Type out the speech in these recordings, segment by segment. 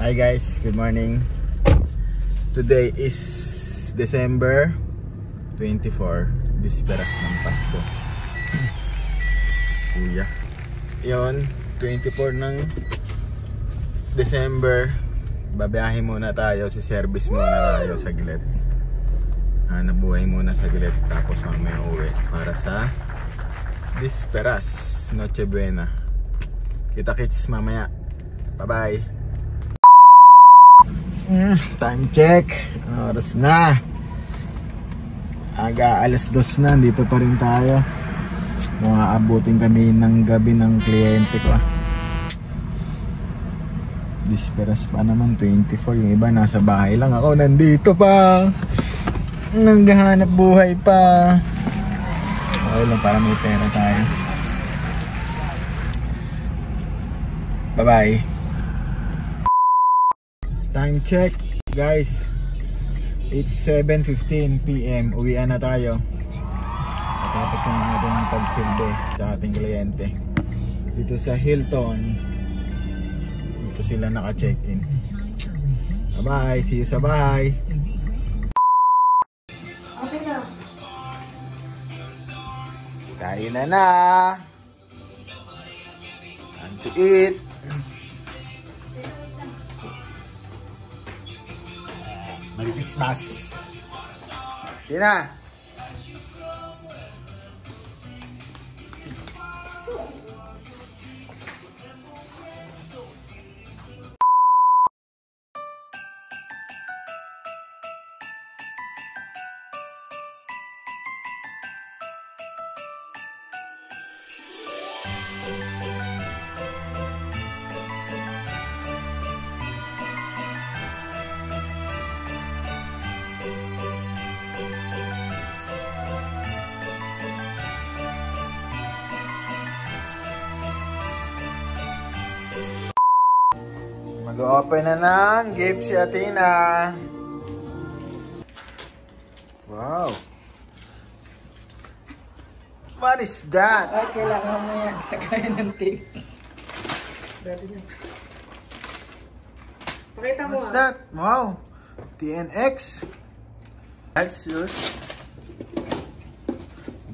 Hi guys, good morning. Today is December 24, Disperas ng Pasko. Kuya. Yun, 24 ng December. Babiyahe muna tayo, si service muna tayo saglit. Hanap buhay muna saglit, tapos mamaya uwi para sa Disperas, Noche Buena. Kita-kits mamaya. Bye-bye. Time check. Oras na. Aga alas 2 na. Dito pa rin tayo. Mga abutin kami ng gabi ng kliyente ko. Disperas pa naman 24. Yung iba nasa bahay lang. Ako nandito pa. Naghahanap buhay pa. Okay lang para may pera tayo. Bye bye. Time check guys, it's 7:15 PM. Uwian na tayo. Tapos na natin ang pagsilbi sa ating kliyente dito sa Hilton. Dito sila naka-check-in. Bye bye, see you sa bahay. Okay na. Kain na. Time to eat. Merry Christmas! Tina! Mag-open na ng gift si Athena. Wow. What is that? Ay, kailangan mo yan. Lagayan ng tape. Pakita mo. What's that? Wow. TNX. That's just.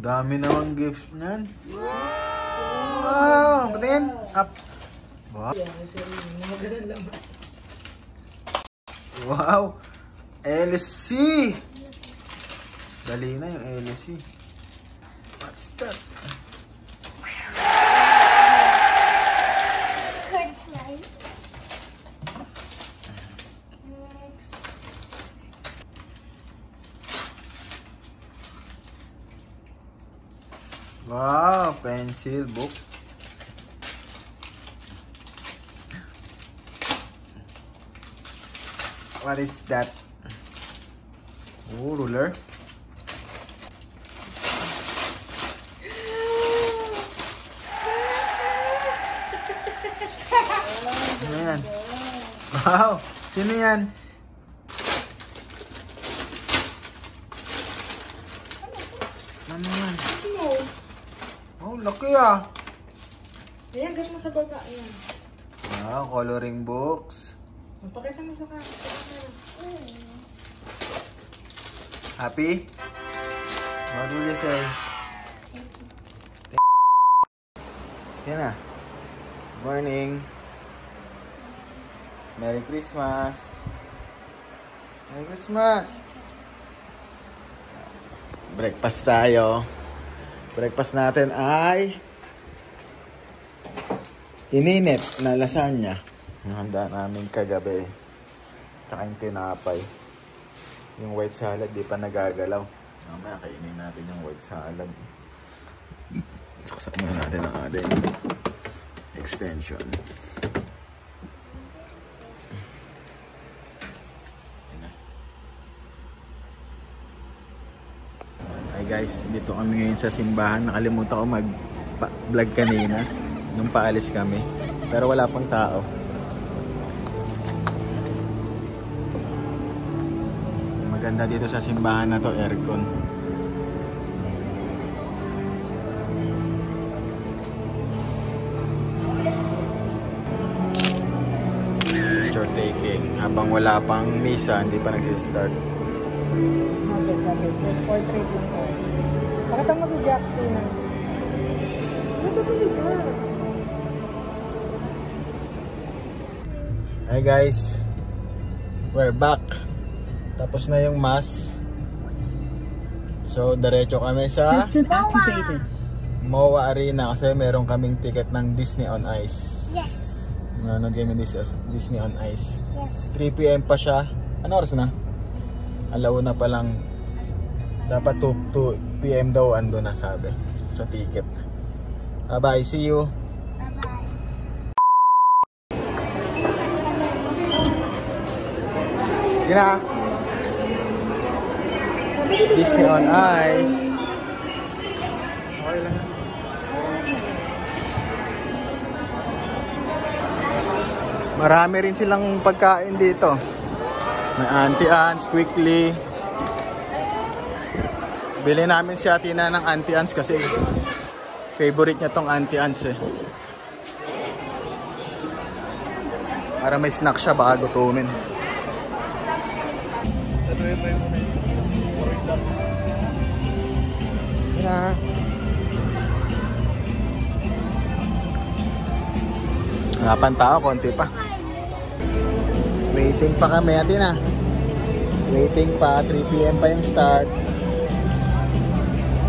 Dami namang gift nan. Wow. Patingin. Up. Wow. Wow. LC. Dali na yung LC. What's that? Card slide. Wow, pencil book. What is that? Oh, ruler. Ano yan? Wow! Sino yan? Ano yan? Oh, laki ah! Ayan, gas mo sa baba. Ayan. Wow, coloring books. Magpakita mo sa camera. Happy? What will you say? Tina. Morning. Merry Christmas. Merry Christmas. Breakfast tayo. Breakfast natin ay ininit na lasagna. Yung handa namin kagabi. Tsaka yung tinapay. Yung white salad di pa nagagalaw. Mamaya kainin natin yung white salad. Saksak muna natin ang ating extension. Hi guys, dito kami ngayon sa simbahan. Nakalimutan ko mag-vlog kanina nung paalis kami. Pero wala pang tao. Maganda dito sa simbahan na to, aircon. habang wala pang misa, hindi pa nagsistart. Portrait lang ko. Pakita mo si Jax din. Ito po si Jax. Hi guys, we're back. Tapos na yung mass. So diretso kami sa MOA Arena kasi meron kaming ticket ng Disney on Ice. Yes. Nanonood kami Disney on Ice. Yes. 3 PM pa siya. Ano oras na? Alauna pa lang. Dapat 2 PM daw ando na sabi sa ticket. Bye bye, see you. Bye-bye. Gina. Disney on Ice. Okay lang. Marami rin silang pagkain dito. May Auntie Anne's, Quickly. Bili namin si Atina ng Auntie Anne's kasi favorite niya tong Auntie Anne's eh. Para may snack siya baka gutumin. Yeah. Wala pang tao, konti pa. Waiting pa kami, Atina. Waiting pa, 3 PM pa yung start.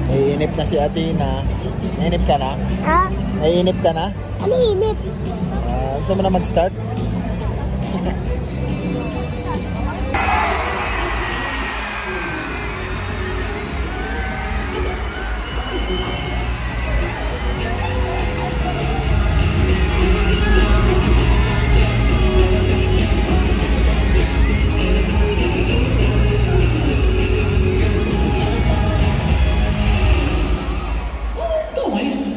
Naiinip na si Atina. Naiinip ka na? Ha? Naiinip ka na? Ano inip? Gusto mo na mag-start?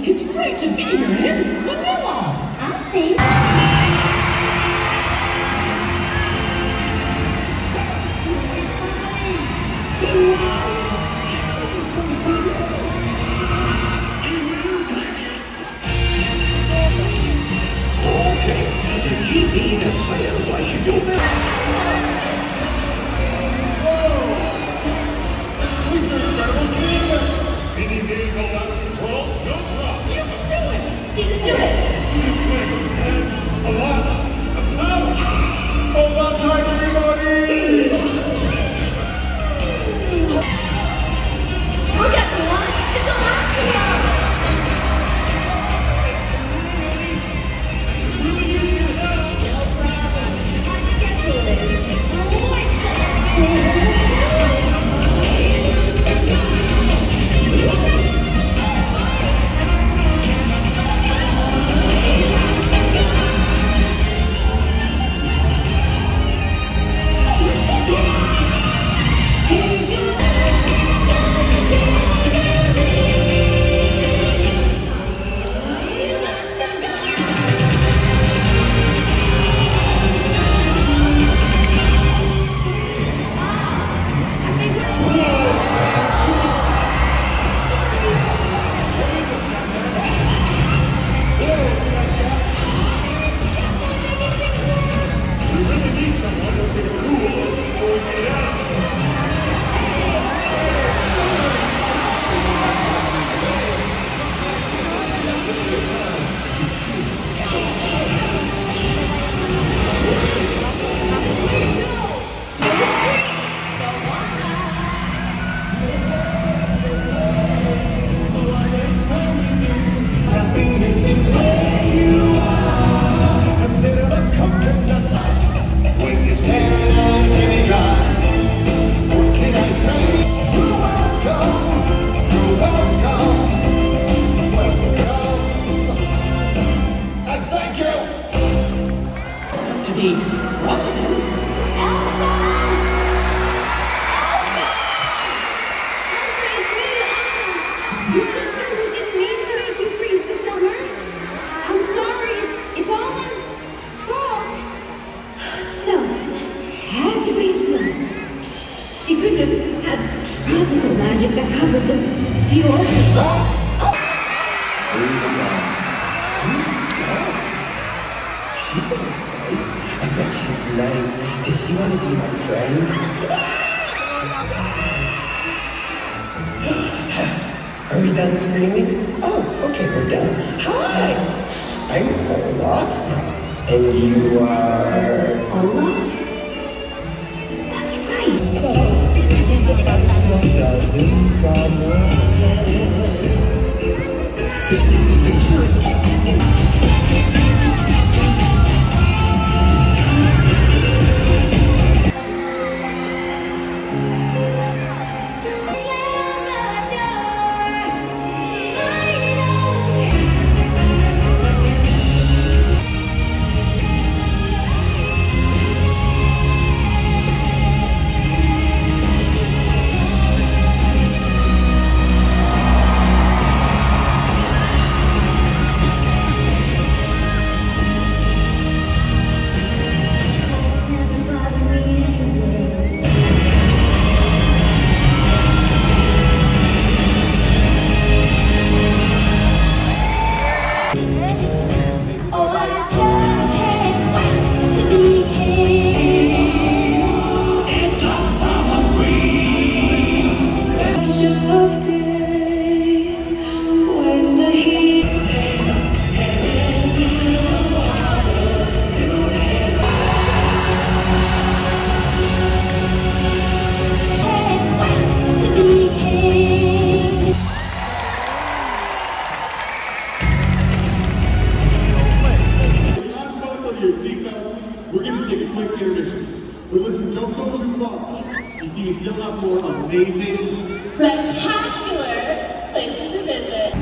It's great to be here in Manila. I'll see. Okay, the GPS says I should go there. Any vehicle out of control, no problem. You can do it. You can do it. This thing has a lot of power. Hold on tight, everybody. Look at the one. It's a last Our schedule Your sister who didn't mean to make you freeze the summer. I'm sorry, it's all my fault. So, had to be slow. She couldn't have had tropical magic that covered the fjord. She's nice. bet she's nice. Does she want to be my friend? Are we done screaming? Oh, okay, we're done. Hi, I'm Olaf. And you are... Olaf? That's right. Doesn't someone... We're going to take a quick intermission. But listen, don't go too far. You see, we still have more amazing, spectacular places to visit.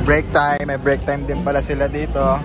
Break time. May break time din pala sila dito.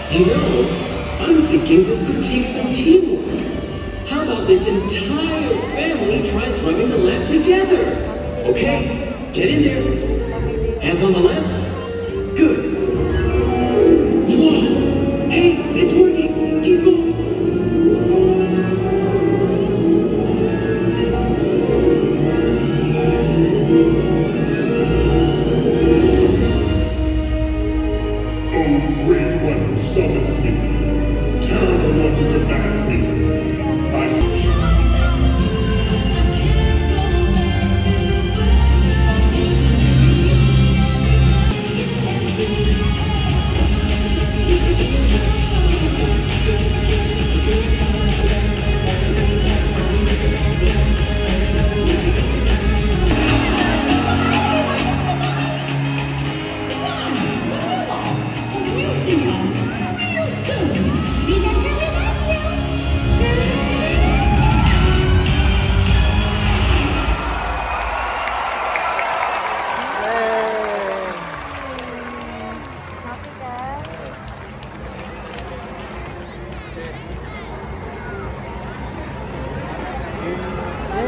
You know, I'm thinking this could take some teamwork. How about this entire family try throwing the lamp together? Okay, get in there. Hands on the lamp. Good. Whoa! Hey, it's working. Keep going. summons me. Terrible one who commands me.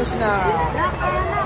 Finish na.